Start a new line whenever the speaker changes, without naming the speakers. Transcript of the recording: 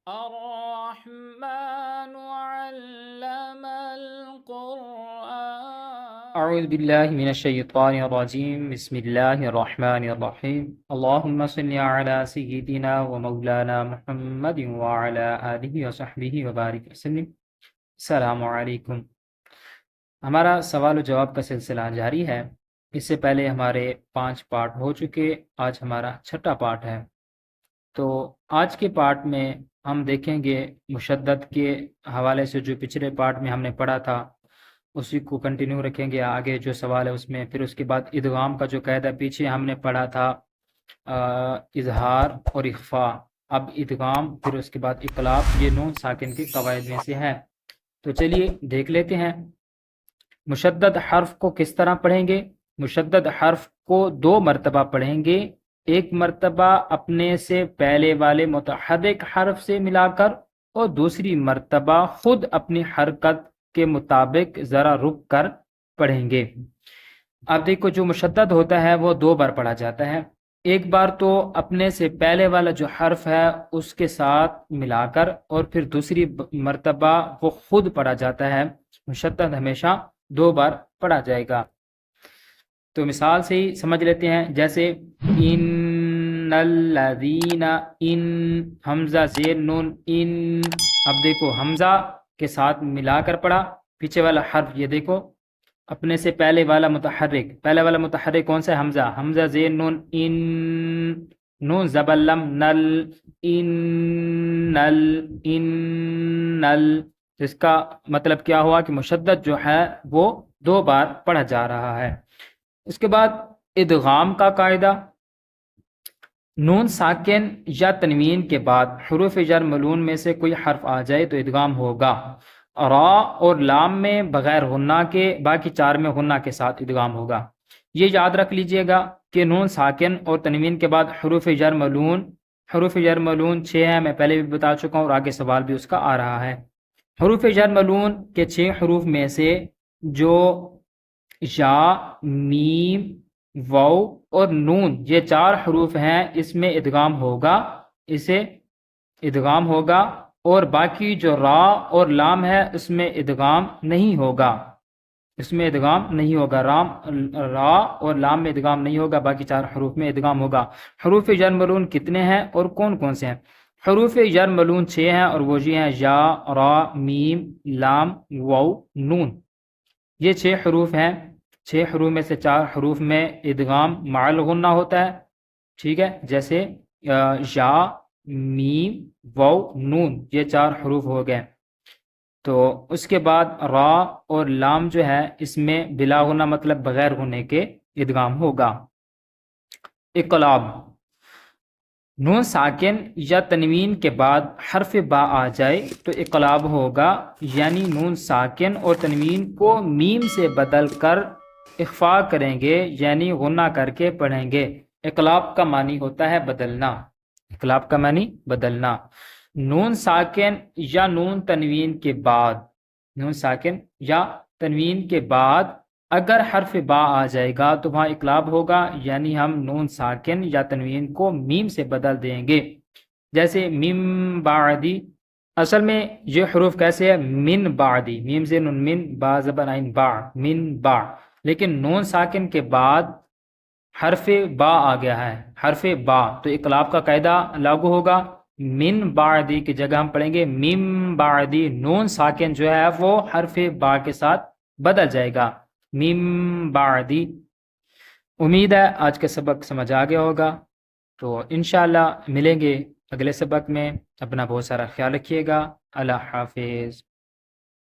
الرحمن علم القرآن
اعوذ باللہ من الشیطان الرجیم بسم اللہ الرحمن الرحیم اللہم صل علی سیدنا و مولانا محمد وعلی آلہ وصحبہ وبارک وسلم۔ السلام علیکم۔ ہمارا سوال و جواب کا سلسلہ جاری ہے۔ اس سے پہلے ہمارے 5 پارٹ ہو چکے، آج ہمارا 6واں پارٹ ہے۔ تو آج کے پارٹ میں ہم دیکھیں گے مشدد کے حوالے سے جو پچھلے پارٹ میں ہم نے پڑھا تھا اسی کو کنٹینیو رکھیں گے، آگے جو سوال ہے اس میں۔ پھر اس کے بعد ادغام کا جو قاعدہ پیچھے ہم نے پڑھا تھا، اظہار اور اخفاء، اب ادغام، پھر اس کے بعد اقلاب، یہ نون ساکن کے قواعد میں سے ہے۔ تو چلیے دیکھ لیتے ہیں مشدد حرف کو کس طرح پڑھیں گے۔ مشدد حرف کو 2 مرتبہ پڑھیں گے، ایک مرتبہ اپنے سے پہلے والے متحرک حرف سے ملا کر، اور دوسری مرتبہ خود اپنی حرکت کے مطابق ذرا رک کر پڑھیں گے۔ اب دیکھو جو مشدد ہوتا ہے وہ 2 بار پڑھا جاتا ہے، ایک بار تو اپنے سے پہلے والا جو حرف ہے اس کے ساتھ ملا کر، اور پھر دوسری مرتبہ وہ خود پڑھا جاتا ہے۔ مشدد ہمیشہ 2 بار پڑھا جائے گا۔ تو مثال سے ہی سمجھ لیتے ہیں، جیسے ان الذین، ان حمزہ زیر نون ان، اب دیکھو حمزہ کے ساتھ ملا کر پڑھا، پیچھے والا حرف یہ دیکھو اپنے سے پہلے والا متحرک، پہلے والا متحرک کون سا ہے؟ حمزہ، حمزہ زیر نون ان، نون زبر لم نل، ان نل، ان نل۔ اس کا مطلب کیا ہوا کہ مشدد جو ہے وہ 2 بار پڑھا جا رہا ہے۔ اس کے بعد ادغام کا قاعدہ، نون ساکن یا تنوین کے بعد حروف جر ملون میں سے کوئی حرف آ جائے تو ادغام ہوگا۔ را اور لام میں بغیر غنہ کے، باقی 4 میں غنہ کے ساتھ ادغام ہوگا۔ یہ یاد رکھ لیجئے گا کہ نون ساکن اور تنوین کے بعد حروف جر ملون 6 ہیں، میں پہلے بھی بتا چکا ہوں اور آگے سوال بھی اس کا آ رہا ہے۔ حروف جر ملون کے 6 حروف میں سے جو یا، میم، واو اور نون، یہ 4 حروف ہیں، اس میں ادغام ہوگا، اسے ادغام ہوگا، اور باقی جو را اور لام ہے اس میں ادغام نہیں ہوگا، اس میں ادغام نہیں ہوگا، را اور لام میں ادغام نہیں ہوگا، باقی 4 حروف میں ادغام ہوگا۔ حروف جر ملون کتنے ہیں اور کون کون سے ہیں؟ حروف جر ملون 6 ہیں، اور وہ یہ ہیں یا، را، میم، لام، واو، نون۔ یہ 6 حروف ہیں، 6 حروف میں سے 4 حروف میں ادغام مع الغنہ ہوتا ہے، ٹھیک ہے، جیسے یا، میم، واو، نون، یہ 4 حروف ہو گئے۔ تو اس کے بعد را اور لام جو ہے اس میں بلا غنہ مطلب بغیر غنہ کے ادغام ہوگا۔ اقلاب، نون ساکن یا تنوین کے بعد حرف با آ جائے تو اقلاب ہوگا، یعنی نون ساکن اور تنوین کو میم سے بدل کر اخفاء کریں گے، یعنی غنہ کر کے پڑھیں گے۔ اقلاب کا معنی ہوتا ہے بدلنا، اقلاب کا معنی بدلنا۔ نون ساکن یا نون تنوین کے بعد، نون ساکن یا تنوین کے بعد اگر حرف با آ جائے گا تو وہاں اقلاب ہوگا، یعنی ہم نون ساکن یا تنوین کو میم سے بدل دیں گے، جیسے من بعدی، اصل میں یہ حروف کیسے ہے؟ من بعدی، میم سے نون من، با زبر عین با، من با، لیکن نون ساکن کے بعد حرف با آ گیا ہے، حرف با، تو اقلاب کا قاعدہ لاگو ہوگا۔ من بعدی کی جگہ ہم پڑھیں گے من بعدی، نون ساکن جو ہے وہ حرف با کے ساتھ بدل جائے گا، من بعدی۔ امید ہے آج کا سبق سمجھ آ گیا ہوگا، تو انشاءاللہ ملیں گے اگلے سبق میں۔ اپنا بہت سارا خیال رکھیے گا، اللہ حافظ۔